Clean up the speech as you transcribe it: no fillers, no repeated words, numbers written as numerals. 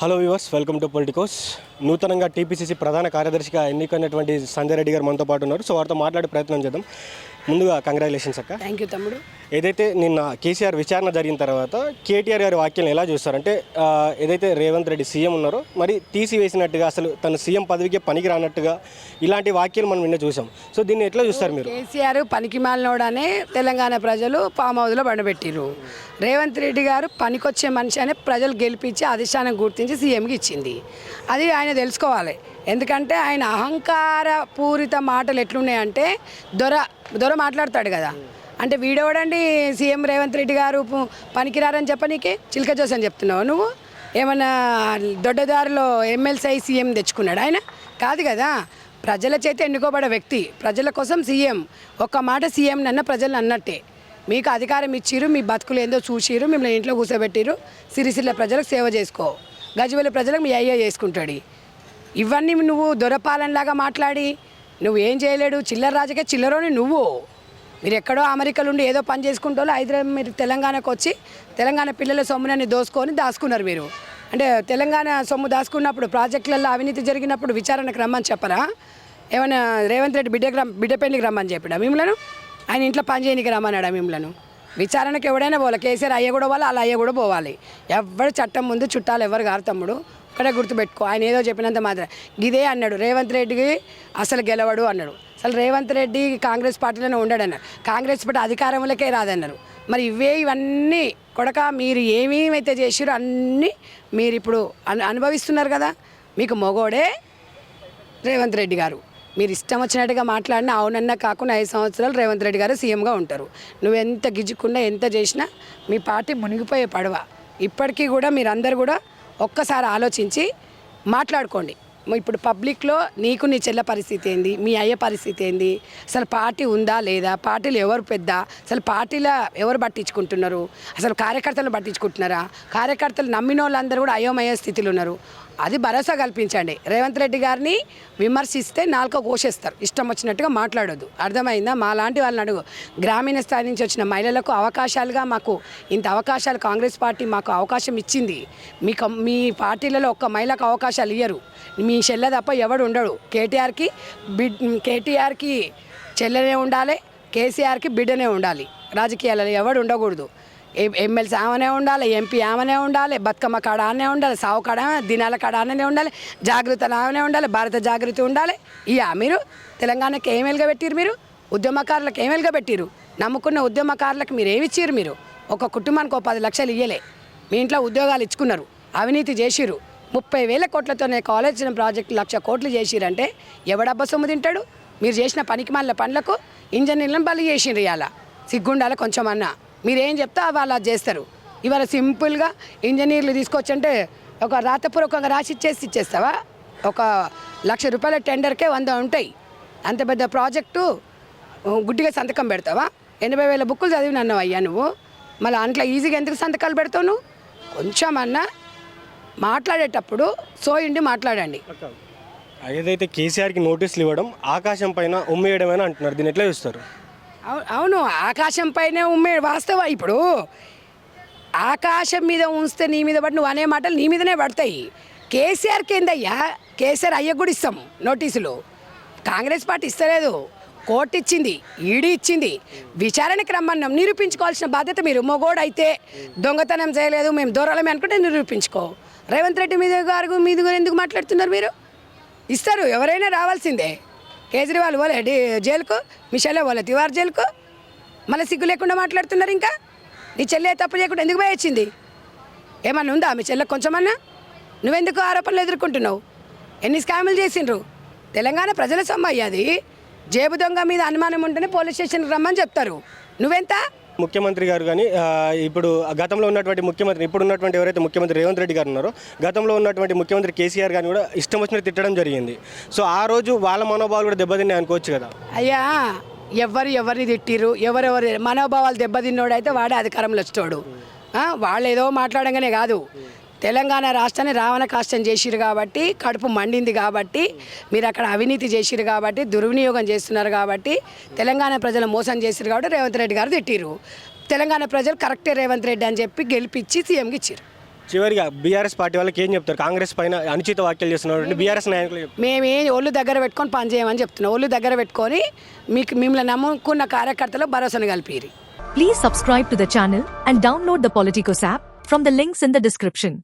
Hello viewers, welcome to Politicos. నూతనంగా TPCC ప్రధాన కార్యదర్శిగా ఎన్నికైనటువంటి సంజయ్ రెడ్డి గారు మనతో పాటు ఉన్నారు. సో వారితో మాట్లాడే ప్రయత్నం చేద్దాం. ముందుగా కంగ్రాచులేషన్స్ అక్క. థ్యాంక్ యూ తమ్ముడు. ఏదైతే నిన్న కేసీఆర్ విచారణ జరిగిన తర్వాత కేటీఆర్ గారి వ్యాఖ్యలను ఎలా చూస్తారంటే, ఏదైతే రేవంత్ రెడ్డి సీఎం ఉన్నారో మరి తీసివేసినట్టుగా, అసలు తన సీఎం పదవికే పనికి రానట్టుగా ఇలాంటి వ్యాఖ్యలు మనం నిన్న చూసాం. సో దీన్ని ఎట్లా చూస్తారు మీరు? కేసీఆర్ పనికి మాలినోడనే తెలంగాణ ప్రజలు ఫామ్ హౌస్లో బండబెట్టిరు. రేవంత్ రెడ్డి గారు పనికొచ్చే మనిషి అని ప్రజలు గెలిపించి అధిష్టానం గుర్తించి సీఎంకి ఇచ్చింది. అది ఆయన తెలుసుకోవాలి. ఎందుకంటే ఆయన అహంకార పూరిత మాటలు ఎట్లున్నాయంటే దొర మాట్లాడతాడు కదా. అంటే వీడోడండి సీఎం రేవంత్ రెడ్డి గారు పనికిరారని చెప్పనీకే చిలక జోస్ అని చెప్తున్నావు నువ్వు? ఏమన్నా దొడ్డదారిలో ఎమ్మెల్సీ సీఎం తెచ్చుకున్నాడు? ఆయన కాదు కదా. ప్రజల చేత ఎన్నుకోబడే వ్యక్తి, ప్రజల కోసం సీఎం. ఒక్క మాట సీఎం నన్న ప్రజలు అన్నట్టే. మీకు అధికారం ఇచ్చిరు, మీ బతుకులు ఏందో చూసిరు, మిమ్మల్ని ఇంట్లో కూర్చోబెట్టిరు. సిరిసిల్ల ప్రజలకు సేవ చేసుకో, గజ్వేల్ ప్రజలకు మీ అయ్యా చేసుకుంటాడు. ఇవన్నీ నువ్వు దొరపాలనలాగా మాట్లాడి నువ్వేం చేయలేడు. చిల్లర రాజకీయ చిల్లరోని నువ్వు. మీరు ఎక్కడో అమెరికాలో ఉండి ఏదో పని చేసుకుంటూ హైదరాబాద్ మీరు తెలంగాణకు వచ్చి తెలంగాణ పిల్లల సొమ్మునని దాచుకున్నారు మీరు. అంటే తెలంగాణ సొమ్ము దాచుకున్నప్పుడు ప్రాజెక్టులలో అవినీతి జరిగినప్పుడు విచారణకు రమ్మని చెప్పరా? ఏమైనా రేవంత్ రెడ్డి బిడ్డ పెళ్లికి రమ్మని చెప్పాడా మిమ్మల్ని? ఆయన ఇంట్లో పని చేయడానికి రమ్మన్నాడా మిమ్మల్ని? విచారణకు ఎవడైనా పోవాలి. కేసీఆర్ అయ్య కూడా పోవాలి, అలా అయ్య కూడా పోవాలి. ఎవరు చట్టం ముందు చుట్టాలు ఎవరు గారు తమ్ముడు. ఇక్కడే గుర్తుపెట్టుకో. ఆయన ఏదో చెప్పినంత మాత్రం ఇదే అన్నాడు. రేవంత్ రెడ్డికి అసలు గెలవడు అన్నాడు. అసలు రేవంత్ రెడ్డి కాంగ్రెస్ పార్టీలోనే ఉండడన్నారు. కాంగ్రెస్ పార్టీ అధికారంలోకే రాదన్నారు. మరి ఇవన్నీ కొడక మీరు ఏమేమైతే చేసిరో అన్నీ మీరు ఇప్పుడు అనుభవిస్తున్నారు కదా. మీకు మొగోడే రేవంత్ రెడ్డి గారు. మీరు ఇష్టం వచ్చినట్టుగా మాట్లాడినా అవునన్నా కాకుండా 5 సంవత్సరాలు రేవంత్ రెడ్డి గారు సీఎంగా ఉంటారు. నువ్వు ఎంత గిజ్జుకున్నా ఎంత చేసినా మీ పార్టీ మునిగిపోయే పడవ. ఇప్పటికీ కూడా మీరందరూ కూడా ఒక్కసారి ఆలోచించి మాట్లాడుకోండి. ఇప్పుడు పబ్లిక్లో నీకు నీ చెల్ల పరిస్థితి ఏంది, మీ అయ్య పరిస్థితి ఏంది, అసలు పార్టీ ఉందా లేదా, పార్టీలు ఎవరు పెద్ద, అసలు పార్టీలో ఎవరు పట్టించుకుంటున్నారు, అసలు కార్యకర్తలు పట్టించుకుంటున్నారా, కార్యకర్తలు నమ్మిన వాళ్ళందరూ కూడా అయోమయ స్థితిలో ఉన్నారు. అది భరోసా కల్పించండి. రేవంత్ రెడ్డి గారిని విమర్శిస్తే నాలుక కోసేస్తారు. ఇష్టం వచ్చినట్టుగా మాట్లాడొద్దు. అర్థమైందా? మా లాంటి వాళ్ళని అడుగు. గ్రామీణ స్థాయి నుంచి వచ్చిన మహిళలకు అవకాశాలుగా మాకు ఇంత అవకాశాలు కాంగ్రెస్ పార్టీ మాకు అవకాశం ఇచ్చింది. మీ పార్టీలలో ఒక్క మహిళకు అవకాశాలు ఇయ్యరు. మీ చెల్లె తప్ప ఎవడు ఉండడు. కేటీఆర్కి చెల్లెనే ఉండాలి, కేసీఆర్కి బిడ్డనే ఉండాలి. రాజకీయాలలో ఎవడు ఉండకూడదు. ఎమ్మెల్సీ ఆమెనే ఉండాలి, ఎంపీ ఆమెనే ఉండాలి, బతుకమ్మ కాడ ఆమెనే ఉండాలి, సావు కాడ దినాల కాడ ఆమెనే ఉండాలి, జాగృతలు ఆమెనే ఉండాలి, భారత జాగృతి ఉండాలి. మీరు తెలంగాణకి ఏం వెలుగబెట్టిరు? మీరు ఉద్యమకారులకు ఏం వెలుగబెట్టిరు? నమ్ముకున్న ఉద్యమకారులకు మీరు ఏమి ఇచ్చిర్రు? మీరు ఒక కుటుంబానికి 10 లక్షలు ఇయ్యలే. మీ ఇంట్లో ఉద్యోగాలు ఇచ్చుకున్నారు, అవినీతి చేసిరు. 30,000 కోట్లతోనే కాలేజ్ ప్రాజెక్టు 1,00,000 కోట్లు చేసిరంటే ఎవడబ్బా సొమ్ము తింటాడు? మీరు చేసిన పనికి మళ్ళీ పనులకు ఇంజనీర్లను బలి చేసిండ్రు. ఇవాళ సిగ్గుండాలి కొంచెం అన్నా. మీరేం చెప్తా వాళ్ళు అది చేస్తారు. ఇవాళ సింపుల్గా ఇంజనీర్లు తీసుకొచ్చంటే ఒక రాతపూర్వకంగా రాసి ఇచ్చేస్తావా? ఒక ₹1,00,000 టెండర్కే 100 ఉంటాయి. అంత పెద్ద ప్రాజెక్టు గుడ్డిగా సంతకం పెడతావా? 80,000 బుక్కులు చదివినన్నావు అయ్యా నువ్వు. మళ్ళీ అంట్లో ఈజీగా ఎందుకు సంతకాలు పెడతావు నువ్వు? కొంచెం అన్నా మాట్లాడేటప్పుడు సోయిండి మాట్లాడండి. ఏదైతే కేసీఆర్కి నోటీసులు ఇవ్వడం, ఆకాశం పైన ఉమ్మేయడమని అంటున్నారు. దీన్ని ఎట్లా చూస్తారు? అవును, ఆకాశం పైనే వాస్తవ. ఇప్పుడు ఆకాశం మీద ఉంచితే నీ మీద పడి నువ్వు అనే మాటలు నీ మీదనే పడతాయి. కేసీఆర్కి ఏందయ్యా? కేసీఆర్ అయ్య కూడా ఇస్తాం నోటీసులు. కాంగ్రెస్ పార్టీ ఇస్తలేదు, కోర్టు ఇచ్చింది, ఈడీ ఇచ్చింది. విచారణకి రమ్మన్నాం. నిరూపించుకోవాల్సిన బాధ్యత మీరు. మొగోడు అయితే దొంగతనం చేయలేదు, మేము దూరాలమే అనుకుంటే నిరూపించుకో. రేవంత్ రెడ్డి మీద ఎందుకు మాట్లాడుతున్నారు మీరు? ఇస్తారు, ఎవరైనా రావాల్సిందే. కేజ్రీవాల్ పోలే జైలుకు, మిషన్లో పోలే తివార్ జైలుకు. మళ్ళీ సిగ్గు లేకుండా మాట్లాడుతున్నారు. ఇంకా నీ చెల్లె తప్పు చేయకుండా ఎందుకు పోయి వచ్చింది? ఏమన్నా ఉందా మీ చెల్లెకు కొంచెమన్నా? నువ్వెందుకు ఆరోపణలు ఎదుర్కొంటున్నావు? ఎన్ని స్కాములు చేసిండ్రు? తెలంగాణ ప్రజల సొమ్ము అయ్యాది. జేబు దొంగ మీద అనుమానం ఉంటేనే పోలీస్ స్టేషన్కి రమ్మని చెప్తారు. నువ్వెంత? ముఖ్యమంత్రి గారు కానీ ఇప్పుడు గతంలో ఉన్నటువంటి ముఖ్యమంత్రి, ఇప్పుడు ఉన్నటువంటి ఎవరైతే ముఖ్యమంత్రి రేవంత్ రెడ్డి గారు ఉన్నారో, గతంలో ఉన్నటువంటి ముఖ్యమంత్రి కేసీఆర్ గారిని కూడా ఇష్టం వచ్చినట్టు తిట్టడం జరిగింది. సో ఆ రోజు వాళ్ళ మనోభావాలు కూడా దెబ్బతిన్నాయి అనుకోవచ్చు కదా. అయ్యా, ఎవరిని తిట్టిరు? ఎవరెవరి మనోభావాలు దెబ్బతిన్నోడైతే వాడే అధికారంలో వచ్చాడు. వాళ్ళు ఏదో మాట్లాడంగానే కాదు. తెలంగాణ రాష్ట్రాన్ని రావణ కాష్టం చేసిరు కాబట్టి, కడుపు మండింది కాబట్టి, మీరు అక్కడ అవినీతి చేసిరు కాబట్టి, దుర్వినియోగం చేస్తున్నారు కాబట్టి, తెలంగాణ ప్రజలు మోసం చేసిరు కాబట్టి రేవంత్ రెడ్డి గారు తిట్టిరు. తెలంగాణ ప్రజలు కరెక్టే రేవంత్ రెడ్డి అని చెప్పి గెలిపించి సీఎంకి ఇచ్చారు. చివరిగా బీఆర్ఎస్ పార్టీ వాళ్ళకి ఏం చెప్తారు? కాంగ్రెస్ పైన అనుచిత వ్యాఖ్యలు చేస్తున్నారు బీఆర్ఎస్ నాయకులు చెప్తారు. మేమే ఒళ్ళు దగ్గర పెట్టుకొని పని చేయమని చెప్తున్నాం. ఒళ్ళు దగ్గర పెట్టుకొని మిమ్మల్ని నమ్ముకున్న కార్యకర్తలు భరోసాను కలిపిరి. Please subscribe to the channel and download the Politicos app from the links in the description.